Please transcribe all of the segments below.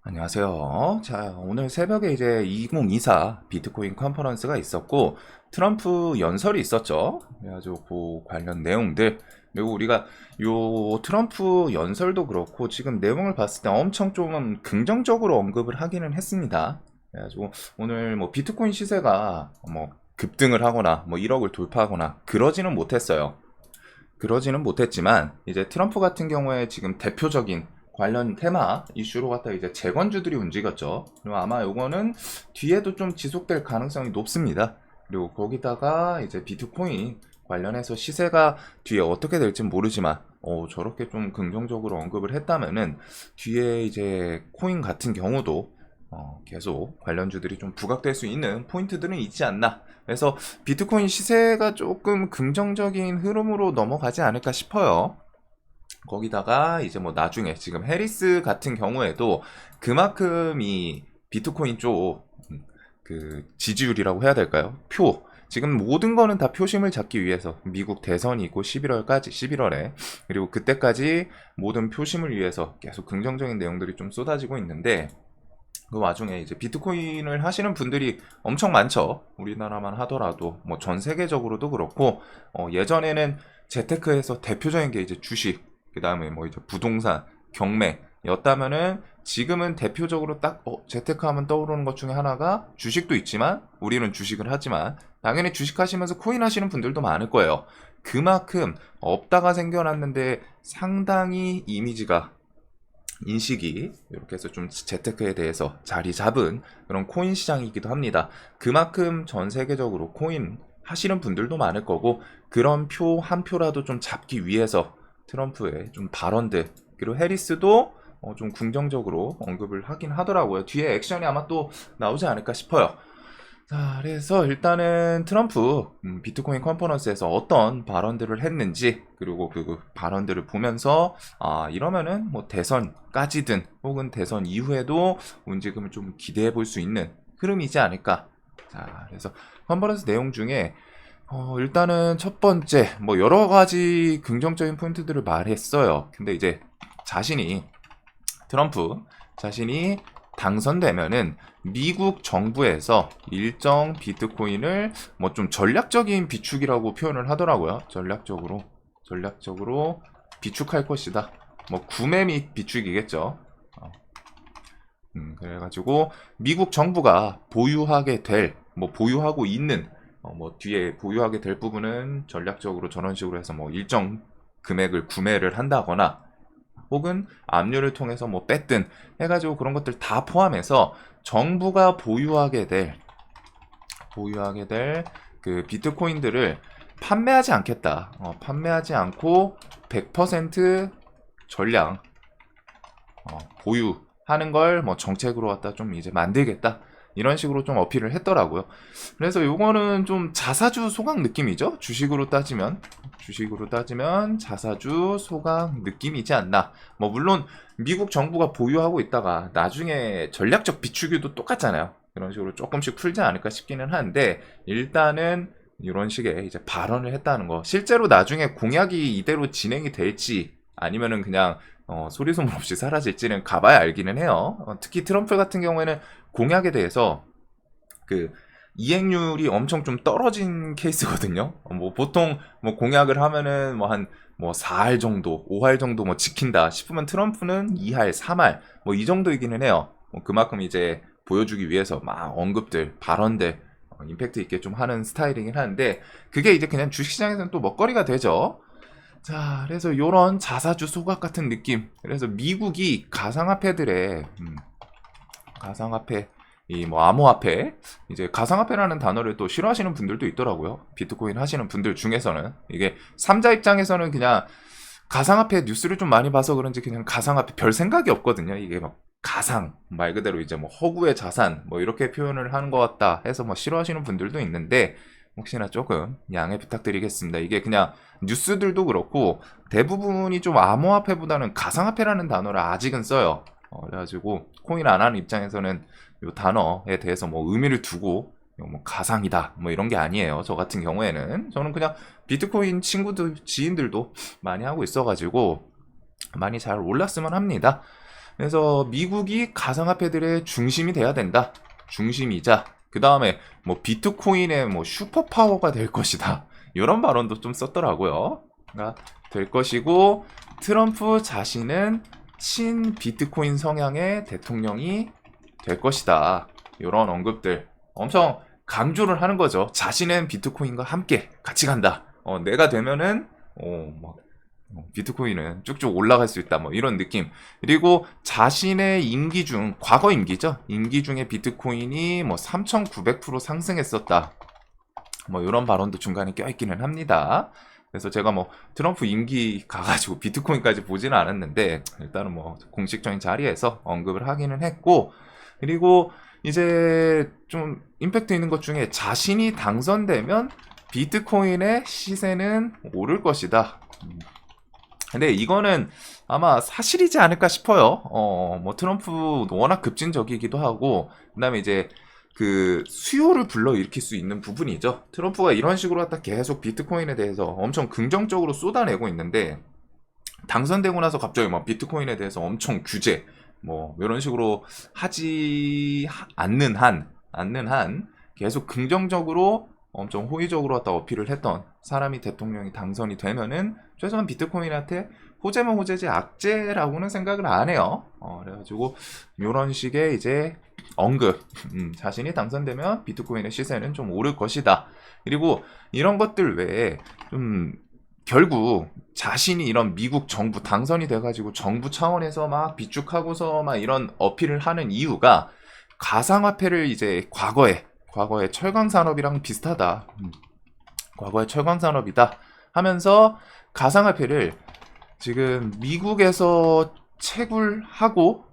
안녕하세요. 자, 오늘 새벽에 이제 2024 비트코인 컨퍼런스가 있었고, 트럼프 연설이 있었죠. 그래가지고 그 관련 내용들, 그리고 우리가 요 트럼프 연설도 그렇고, 지금 내용을 봤을 때 엄청 좀 긍정적으로 언급을 하기는 했습니다. 그래가지고 오늘 뭐 비트코인 시세가 뭐 급등을 하거나 뭐 1억을 돌파하거나 그러지는 못했어요. 그러지는 못했지만 이제 트럼프 같은 경우에 지금 대표적인 관련 테마 이슈로 갖다 이제 재건주들이 움직였죠. 그리고 아마 요거는 뒤에도 좀 지속될 가능성이 높습니다. 그리고 거기다가 이제 비트코인 관련해서 시세가 뒤에 어떻게 될지 모르지만 저렇게 좀 긍정적으로 언급을 했다면은 뒤에 이제 코인 같은 경우도 계속 관련주들이 좀 부각될 수 있는 포인트들은 있지 않나. 그래서 비트코인 시세가 조금 긍정적인 흐름으로 넘어가지 않을까 싶어요. 거기다가 이제 뭐 나중에 지금 해리스 같은 경우에도 그만큼 이 비트코인 쪽 그 지지율이라고 해야 될까요? 지금 모든 거는 다 표심을 잡기 위해서 미국 대선이 있고 11월에 그리고 그때까지 모든 표심을 위해서 계속 긍정적인 내용들이 좀 쏟아지고 있는데 그 와중에 이제 비트코인을 하시는 분들이 엄청 많죠. 우리나라만 하더라도 뭐 전 세계적으로도 그렇고 예전에는 재테크에서 대표적인 게 이제 주식, 그 다음에 뭐 이제 부동산, 경매였다면은 지금은 대표적으로 딱 재테크하면 떠오르는 것 중에 하나가 주식도 있지만 우리는 주식을 하지만 당연히 주식 하시면서 코인 하시는 분들도 많을 거예요. 그만큼 없다가 생겨났는데 상당히 이미지가 인식이 이렇게 해서 좀 재테크에 대해서 자리 잡은 그런 코인 시장이기도 합니다. 그만큼 전 세계적으로 코인 하시는 분들도 많을 거고 그런 표 한 표라도 좀 잡기 위해서 트럼프의 좀 발언들 그리고 해리스도 좀 긍정적으로 언급을 하긴 하더라고요. 뒤에 액션이 아마 또 나오지 않을까 싶어요. 자, 그래서 일단은 트럼프 비트코인 컨퍼런스에서 어떤 발언들을 했는지 그리고 그 발언들을 보면서 이러면은 뭐 대선까지든 혹은 대선 이후에도 움직임을 좀 기대해 볼 수 있는 흐름이지 않을까. 자, 그래서 컨퍼런스 내용 중에 일단은 첫 번째 뭐 여러 가지 긍정적인 포인트들을 말했어요. 근데 이제 트럼프 자신이 당선되면은 미국 정부에서 일정 비트코인을 뭐 좀 전략적인 비축이라고 표현을 하더라고요. 전략적으로 비축할 것이다. 뭐 구매 및 비축이겠죠. 그래가지고 미국 정부가 보유하고 있는 뭐 뒤에 보유하게 될 부분은 전략적으로 저런 식으로 해서 뭐 일정 금액을 구매를 한다거나 혹은 압류를 통해서 뭐 뺐든 해가지고 그런 것들 다 포함해서 정부가 보유하게 될 그 비트코인들을 판매하지 않겠다. 판매하지 않고 100% 전량 보유하는 걸 뭐 정책으로 갖다 좀 이제 만들겠다. 이런 식으로 좀 어필을 했더라고요. 그래서 요거는 좀 자사주 소각 느낌이죠. 주식으로 따지면 자사주 소각 느낌이지 않나. 뭐 물론 미국 정부가 보유하고 있다가 나중에 전략적 비축유도 똑같잖아요. 이런 식으로 조금씩 풀지 않을까 싶기는 한데 일단은 이런 식의 이제 발언을 했다는 거. 실제로 나중에 공약이 이대로 진행이 될지 아니면은 그냥 소리 소문 없이 사라질지는 가봐야 알기는 해요. 특히 트럼프 같은 경우에는 공약에 대해서 그 이행률이 엄청 좀 떨어진 케이스거든요. 뭐 보통 뭐 공약을 하면은 뭐 한 뭐 4할 정도, 5할 정도 뭐 지킨다 싶으면 트럼프는 2할, 3할 뭐 이 정도이기는 해요. 뭐 그만큼 이제 보여주기 위해서 막 발언들 임팩트 있게 좀 하는 스타일이긴 한데 그게 이제 그냥 주식시장에서는 또 먹거리가 되죠. 자, 그래서 요런 자사주 소각 같은 느낌. 그래서 미국이 가상화폐, 이 뭐 암호화폐, 이제 가상화폐라는 단어를 또 싫어하시는 분들도 있더라고요. 비트코인 하시는 분들 중에서는. 이게 삼자 입장에서는 그냥 가상화폐 뉴스를 좀 많이 봐서 그런지 그냥 가상화폐 별 생각이 없거든요. 이게 막 말 그대로 이제 뭐 허구의 자산, 뭐 이렇게 표현을 하는 것 같다 해서 뭐 싫어하시는 분들도 있는데, 혹시나 조금 양해 부탁드리겠습니다. 이게 그냥 뉴스들도 그렇고 대부분이 좀 암호화폐보다는 가상화폐라는 단어를 아직은 써요. 그래가지고 코인 안 하는 입장에서는 이 단어에 대해서 뭐 의미를 두고 뭐 가상이다 뭐 이런 게 아니에요. 저 같은 경우에는 저는 그냥 비트코인 친구들 지인들도 많이 하고 있어가지고 많이 잘 올랐으면 합니다. 그래서 미국이 가상화폐들의 중심이 돼야 된다. 중심이자 그 다음에 뭐 비트코인의 뭐 슈퍼파워가 될 것이다. 이런 발언도 좀 썼더라고요. 그러니까 될 것이고 트럼프 자신은 친 비트코인 성향의 대통령이 될 것이다. 이런 언급들 엄청 강조를 하는 거죠. 자신은 비트코인과 함께 같이 간다. 내가 되면은 막 비트코인은 쭉쭉 올라갈 수 있다. 뭐 이런 느낌. 그리고 자신의 임기 중 과거 임기죠. 임기 중에 비트코인이 뭐 3,900% 상승했었다. 뭐 이런 발언도 중간에 껴있기는 합니다. 그래서 제가 뭐 트럼프 임기 가가지고 비트코인까지 보지는 않았는데 일단은 뭐 공식적인 자리에서 언급을 하기는 했고, 그리고 이제 좀 임팩트 있는 것 중에 자신이 당선되면 비트코인의 시세는 오를 것이다. 근데 이거는 아마 사실이지 않을까 싶어요. 뭐 트럼프 워낙 급진적이기도 하고, 그다음에 이제 그 수요를 불러일으킬 수 있는 부분이죠. 트럼프가 이런 식으로 갖다 계속 비트코인에 대해서 엄청 긍정적으로 쏟아내고 있는데 당선되고 나서 갑자기 막 비트코인에 대해서 엄청 규제 뭐 이런 식으로 하지 않는 한 계속 긍정적으로 엄청 호의적으로 갖다 어필을 했던 사람이 대통령이 당선이 되면은 최소한 비트코인한테 호재면 호재지 악재라고는 생각을 안 해요. 그래가지고 이런 식의 이제 언급, 자신이 당선되면 비트코인의 시세는 좀 오를 것이다. 그리고 이런 것들 외에 좀 결국 자신이 이런 미국 정부 당선이 돼가지고 정부 차원에서 막 비축하고서 막 이런 어필을 하는 이유가 가상화폐를 이제 과거에 철강 산업이랑 비슷하다. 과거의 철강 산업이다 하면서 가상화폐를 지금 미국에서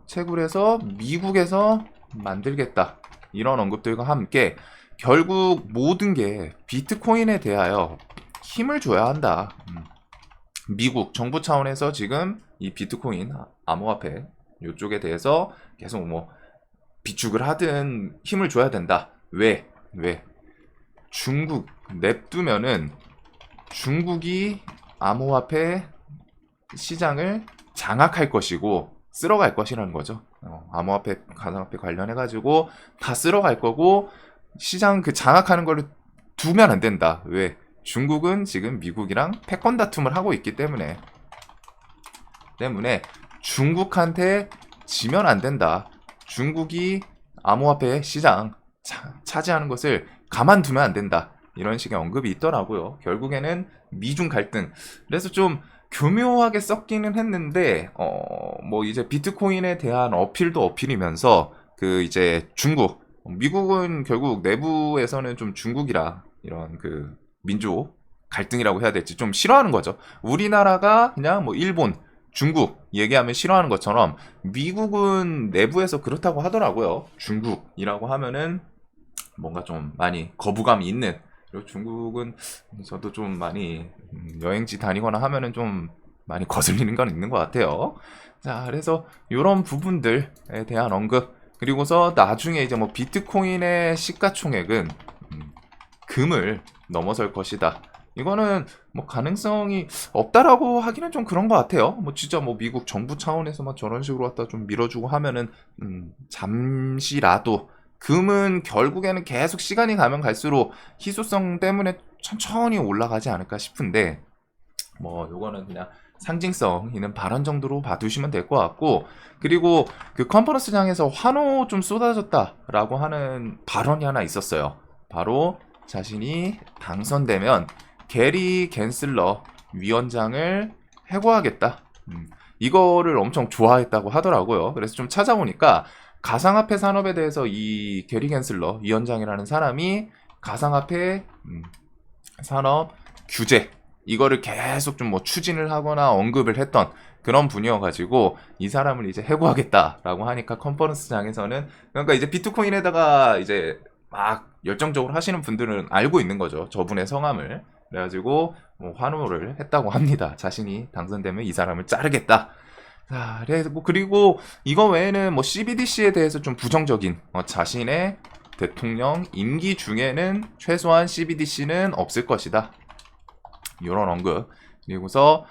채굴해서 미국에서 만들겠다. 이런 언급들과 함께 결국 모든 게 비트코인에 대하여 힘을 줘야 한다. 미국 정부 차원에서 지금 이 비트코인 암호화폐 이쪽에 대해서 계속 뭐 비축을 하든 힘을 줘야 된다. 왜? 중국 냅두면은 중국이 암호화폐 시장을 장악할 것이고 쓸어갈 것이라는 거죠. 암호화폐, 가상화폐 관련해가지고 다 쓸어갈 거고 시장 그 장악하는 거를 두면 안 된다. 왜? 중국은 지금 미국이랑 패권 다툼을 하고 있기 때문에 중국한테 지면 안 된다. 중국이 암호화폐 시장 차지하는 것을 가만두면 안 된다. 이런 식의 언급이 있더라고요. 결국에는 미중 갈등. 그래서 좀 교묘하게 섞이는 했는데, 뭐 이제 비트코인에 대한 어필도 어필이면서 그 이제 미국은 결국 내부에서는 좀 중국이라 이런 그 민족 갈등이라고 해야 될지 좀 싫어하는 거죠. 우리나라가 그냥 뭐 일본, 중국 얘기하면 싫어하는 것처럼 미국은 내부에서 그렇다고 하더라고요. 중국이라고 하면은 뭔가 좀 많이 거부감이 있는, 그리고 중국은 저도 좀 많이 여행지 다니거나 하면은 좀 많이 거슬리는 건 있는 것 같아요. 자, 그래서 이런 부분들에 대한 언급, 그리고서 나중에 이제 뭐 비트코인의 시가총액은 금을 넘어설 것이다. 이거는 뭐 가능성이 없다라고 하기는 좀 그런 것 같아요. 뭐 진짜 뭐 미국 정부 차원에서 막 저런 식으로 갖다 좀 밀어주고 하면은 잠시라도, 금은 결국에는 계속 시간이 가면 갈수록 희소성 때문에 천천히 올라가지 않을까 싶은데, 뭐 요거는 그냥 상징성 있는 발언 정도로 봐두시면 될 것 같고, 그리고 그 컨퍼런스장에서 환호 좀 쏟아졌다라고 하는 발언이 하나 있었어요. 바로 자신이 당선되면 게리 갠슬러 위원장을 해고하겠다. 이거를 엄청 좋아했다고 하더라고요. 그래서 좀 찾아보니까 가상화폐 산업에 대해서 이 게리 갠슬러 위원장이라는 사람이 가상화폐 산업 규제 이거를 계속 좀 뭐 추진을 하거나 언급을 했던 그런 분이어가지고 이 사람을 이제 해고하겠다라고 하니까 컨퍼런스장에서는, 그러니까 이제 비트코인에다가 이제 막 열정적으로 하시는 분들은 알고 있는 거죠, 저분의 성함을. 그래가지고 뭐 환호를 했다고 합니다. 자신이 당선되면 이 사람을 자르겠다. 자, 그리고 이거 외에는 뭐 CBDC에 대해서 좀 부정적인, 자신의 대통령 임기 중에는 최소한 CBDC는 없을 것이다. 이런 언급. 그리고서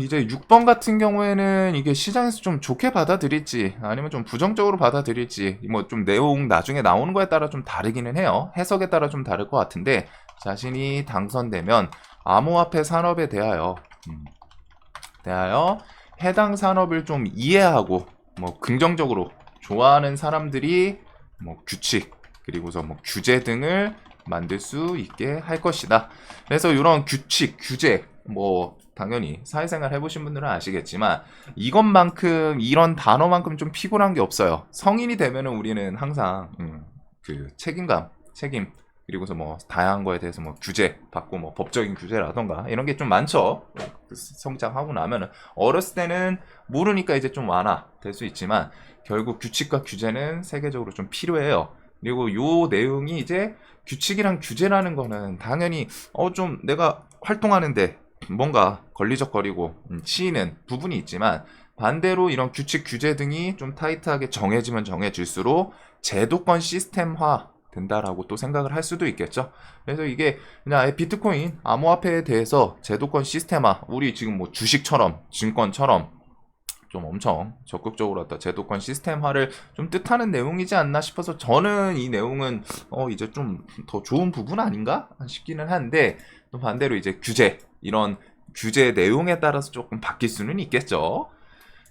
이제 6번 같은 경우에는 이게 시장에서 좀 좋게 받아들일지 아니면 좀 부정적으로 받아들일지 뭐 좀 내용 나중에 나오는 거에 따라 좀 다르기는 해요. 해석에 따라 좀 다를 것 같은데 자신이 당선되면 암호화폐 산업에 대하여 해당 산업을 좀 이해하고 뭐 긍정적으로 좋아하는 사람들이 뭐 규칙 그리고서 뭐 규제 등을 만들 수 있게 할 것이다. 그래서 이런 규칙, 규제 뭐 당연히 사회생활 해보신 분들은 아시겠지만 이것만큼 이런 단어만큼 좀 피곤한 게 없어요. 성인이 되면은 우리는 항상 그 책임 그리고서 뭐 다양한 거에 대해서 뭐 규제 받고 뭐 법적인 규제라던가 이런 게 좀 많죠. 성장하고 나면은 어렸을 때는 모르니까 이제 좀 완화될 수 있지만 결국 규칙과 규제는 세계적으로 좀 필요해요. 그리고 요 내용이 이제 규칙이랑 규제라는 거는 당연히 좀 내가 활동하는데 뭔가 걸리적거리고 치이는 부분이 있지만 반대로 이런 규칙 규제 등이 좀 타이트하게 정해지면 정해질수록 제도권 시스템화 된다라고 또 생각을 할 수도 있겠죠. 그래서 이게 그냥 비트코인 암호화폐에 대해서 제도권 시스템화 우리 지금 뭐 주식처럼 증권처럼 좀 엄청 적극적으로 어떤 제도권 시스템화를 좀 뜻하는 내용이지 않나 싶어서 저는 이 내용은 이제 좀 더 좋은 부분 아닌가 싶기는 한데 또 반대로 이제 규제 이런 규제 내용에 따라서 조금 바뀔 수는 있겠죠.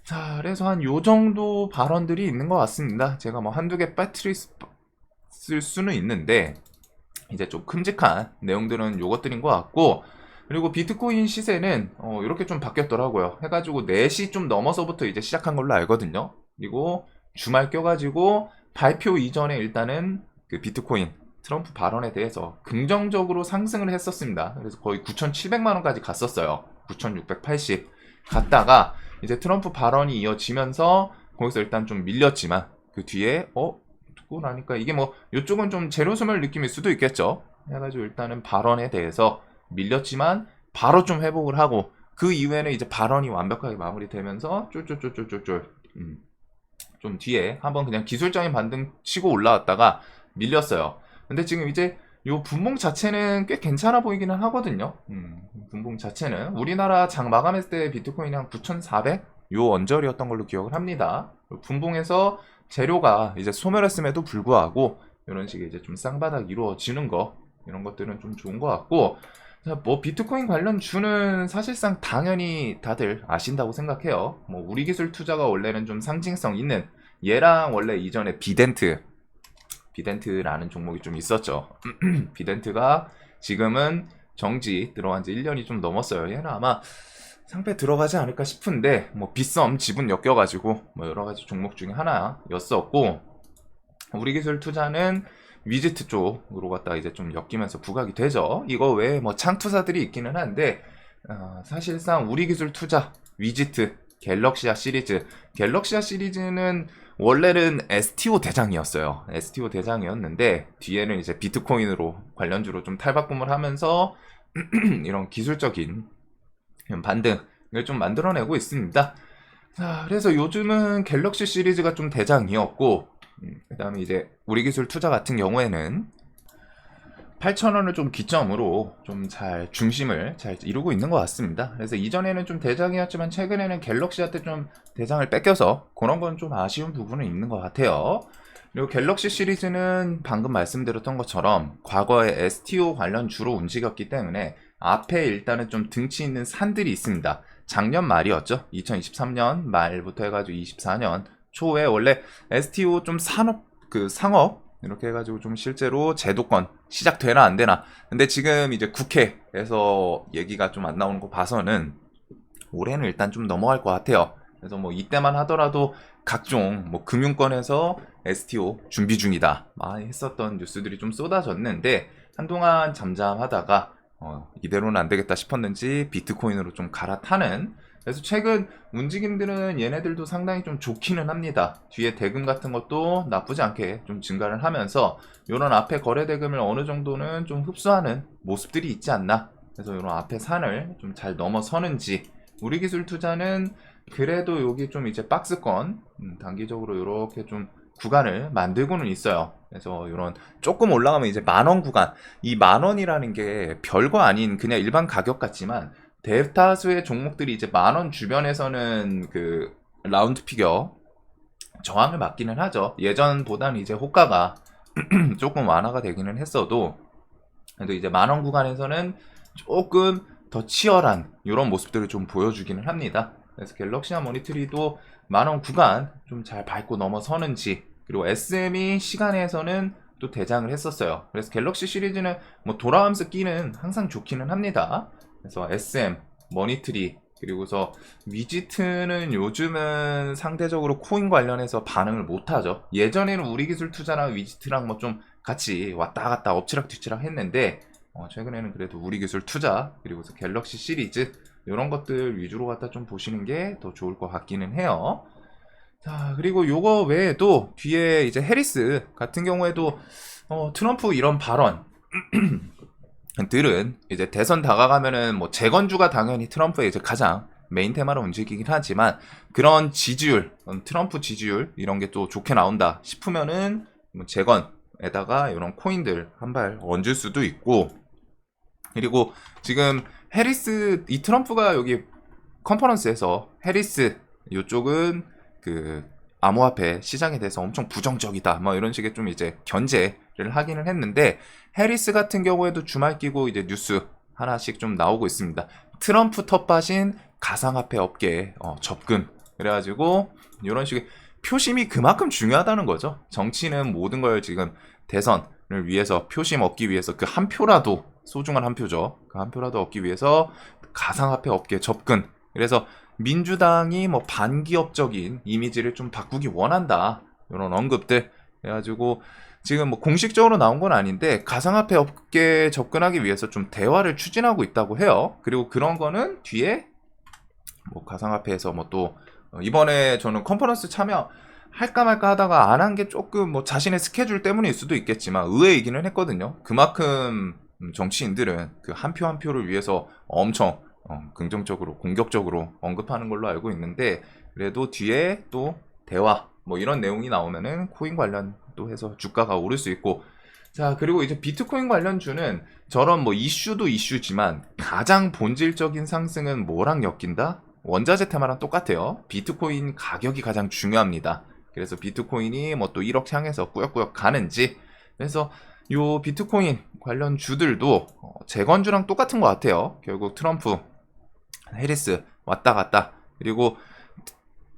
자, 그래서 한 요 정도 발언들이 있는 것 같습니다. 제가 뭐 한두 개 빠뜨릴 쓸 수는 있는데 이제 좀 큼직한 내용들은 요것들인 것 같고 그리고 비트코인 시세는 이렇게 좀 바뀌었더라고요. 해가지고 4시 좀 넘어서부터 이제 시작한 걸로 알거든요. 그리고 주말 껴가지고 발표 이전에 일단은 그 비트코인 트럼프 발언에 대해서 긍정적으로 상승을 했었습니다. 그래서 거의 9,700만 원까지 갔었어요. 9,680 갔다가 이제 트럼프 발언이 이어지면서 거기서 일단 좀 밀렸지만 그 뒤에 듣고 나니까 이게 뭐 이쪽은 좀 제로섬을 느낌일 수도 있겠죠. 해가지고 일단은 발언에 대해서 밀렸지만 바로 좀 회복을 하고 그 이후에는 이제 발언이 완벽하게 마무리되면서 쫄쫄쫄쫄쫄쫄 좀 뒤에 한번 그냥 기술적인 반등 치고 올라왔다가 밀렸어요. 근데 지금 이제 요 분봉 자체는 꽤 괜찮아 보이기는 하거든요. 분봉 자체는 우리나라 장 마감했을 때 비트코인이 한 9,400? 요 언저리였던 걸로 기억을 합니다. 분봉에서 재료가 이제 소멸했음에도 불구하고 이런 식의 이제 좀 쌍바닥 이루어지는 거 이런 것들은 좀 좋은 것 같고 뭐 비트코인 관련 주는 사실상 당연히 다들 아신다고 생각해요. 뭐 우리 기술 투자가 원래는 좀 상징성 있는 얘랑 원래 이전에 비덴트라는 종목이 좀 있었죠. 비덴트가 지금은 정지 들어간 지 1년이 좀 넘었어요. 얘는 아마 상패 들어가지 않을까 싶은데 뭐 빗썸 지분 엮여가지고 뭐 여러 가지 종목 중에 하나였었고 우리 기술 투자는 위지트 쪽으로 갔다가 이제 좀 엮이면서 부각이 되죠. 이거 외에 뭐 창투사들이 있기는 한데 사실상 우리 기술 투자 위지트 갤럭시아 시리즈는 원래는 STO 대장이었어요. STO 대장이었는데 뒤에는 이제 비트코인으로 관련주로 좀 탈바꿈을 하면서 이런 기술적인 반등을 좀 만들어내고 있습니다. 자, 그래서 요즘은 갤럭시 시리즈가 좀 대장이었고 그 다음에 이제 우리 기술 투자 같은 경우에는 8,000원을 좀 기점으로 좀 잘 중심을 잘 이루고 있는 것 같습니다. 그래서 이전에는 좀 대장이었지만 최근에는 갤럭시한테 좀 대장을 뺏겨서 그런 건 좀 아쉬운 부분은 있는 것 같아요. 그리고 갤럭시 시리즈는 방금 말씀드렸던 것처럼 과거에 STO 관련 주로 움직였기 때문에 앞에 일단은 좀 등치 있는 산들이 있습니다. 작년 말이었죠. 2023년 말부터 해가지고 24년 초에 원래 STO 좀 상업 이렇게 해가지고 좀 실제로 제도권 시작되나 안 되나. 근데 지금 이제 국회에서 얘기가 좀 안 나오는 거 봐서는 올해는 일단 좀 넘어갈 것 같아요. 그래서 뭐 이때만 하더라도 각종 뭐 금융권에서 STO 준비 중이다 많이 했었던 뉴스들이 좀 쏟아졌는데 한동안 잠잠하다가 이대로는 안 되겠다 싶었는지 비트코인으로 좀 갈아타는 그래서 최근 움직임들은 얘네들도 상당히 좀 좋기는 합니다. 뒤에 대금 같은 것도 나쁘지 않게 좀 증가를 하면서 이런 앞에 거래 대금을 어느 정도는 좀 흡수하는 모습들이 있지 않나. 그래서 이런 앞에 산을 좀 잘 넘어서는지 우리 기술 투자는 그래도 여기 좀 이제 박스권 단기적으로 이렇게 좀 구간을 만들고는 있어요. 그래서 이런 조금 올라가면 이제 10,000원 구간 이 10,000원이라는 게 별거 아닌 그냥 일반 가격 같지만 대다수의 종목들이 이제 10,000원 주변에서는 그 라운드 피겨 저항을 맞기는 하죠. 예전보다는 이제 호가가 조금 완화가 되기는 했어도, 그래도 이제 10,000원 구간에서는 조금 더 치열한 이런 모습들을 좀 보여주기는 합니다. 그래서 갤럭시와 머니트리도 10,000원 구간 좀 잘 밟고 넘어서는지, 그리고 SM이 시간에서는 또 대장을 했었어요. 그래서 갤럭시 시리즈는 뭐 돌아가면서 끼는 항상 좋기는 합니다. 그래서 SM, 머니트리, 그리고서 위지트는 요즘은 상대적으로 코인 관련해서 반응을 못하죠. 예전에는 우리기술 투자랑 위지트랑 뭐 좀 같이 왔다 갔다 엎치락 뒤치락 했는데, 최근에는 그래도 우리기술 투자, 그리고서 갤럭시 시리즈 이런 것들 위주로 갖다 좀 보시는 게 더 좋을 것 같기는 해요. 자, 그리고 요거 외에도 뒤에 이제 해리스 같은 경우에도 트럼프 이런 발언 들은 이제 대선 다가가면은 뭐 재건주가 당연히 트럼프의 이제 가장 메인 테마로 움직이긴 하지만, 그런 지지율, 트럼프 지지율 이런 게 또 좋게 나온다 싶으면은 뭐 재건에다가 이런 코인들 한 발 얹을 수도 있고, 그리고 지금 해리스, 이 트럼프가 여기 컨퍼런스에서 해리스 이쪽은 그 암호화폐 시장에 대해서 엄청 부정적이다 뭐 이런 식의 좀 이제 견제를 하기는 했는데, 해리스 같은 경우에도 주말 끼고 이제 뉴스 하나씩 좀 나오고 있습니다. 트럼프 텃밭인 가상화폐 업계에 접근, 그래가지고 이런 식의 표심이 그만큼 중요하다는 거죠. 정치는 모든 걸 지금 대선을 위해서 표심 얻기 위해서 그 한 표라도, 소중한 한 표죠, 그 한 표라도 얻기 위해서 가상화폐 업계에 접근. 그래서 민주당이 뭐 반기업적인 이미지를 좀 바꾸기 원한다 이런 언급들 해가지고 지금 뭐 공식적으로 나온 건 아닌데 가상화폐 업계에 접근하기 위해서 좀 대화를 추진하고 있다고 해요. 그리고 그런 거는 뒤에 뭐 가상화폐에서 뭐 또 이번에 저는 컨퍼런스 참여 할까 말까 하다가 안 한 게 조금 뭐 자신의 스케줄 때문일 수도 있겠지만 의외이기는 했거든요. 그만큼 정치인들은 그 한 표 한 표를 위해서 엄청 긍정적으로 공격적으로 언급하는 걸로 알고 있는데, 그래도 뒤에 또 대화 뭐 이런 내용이 나오면은 코인 관련 또 해서 주가가 오를 수 있고. 자, 그리고 이제 비트코인 관련주는 저런 뭐 이슈도 이슈지만 가장 본질적인 상승은 뭐랑 엮인다? 원자재 테마랑 똑같아요. 비트코인 가격이 가장 중요합니다. 그래서 비트코인이 뭐 또 1억 향해서 꾸역꾸역 가는지, 그래서 요 비트코인 관련 주들도 재건주랑 똑같은 것 같아요. 결국 트럼프, 해리스 왔다 갔다. 그리고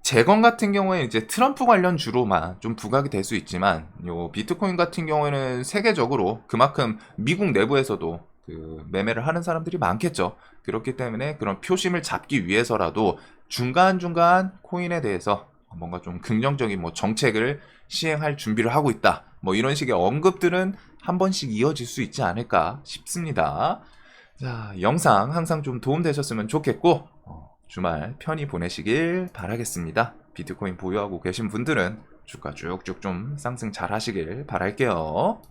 재건 같은 경우에 이제 트럼프 관련 주로만 좀 부각이 될 수 있지만, 요 비트코인 같은 경우에는 세계적으로 그만큼 미국 내부에서도 그 매매를 하는 사람들이 많겠죠. 그렇기 때문에 그런 표심을 잡기 위해서라도 중간중간 코인에 대해서 뭔가 좀 긍정적인 뭐 정책을 시행할 준비를 하고 있다, 뭐 이런 식의 언급들은 한 번씩 이어질 수 있지 않을까 싶습니다. 자, 영상 항상 좀 도움되셨으면 좋겠고, 주말 편히 보내시길 바라겠습니다. 비트코인 보유하고 계신 분들은 주가 쭉쭉 좀 상승 잘 하시길 바랄게요.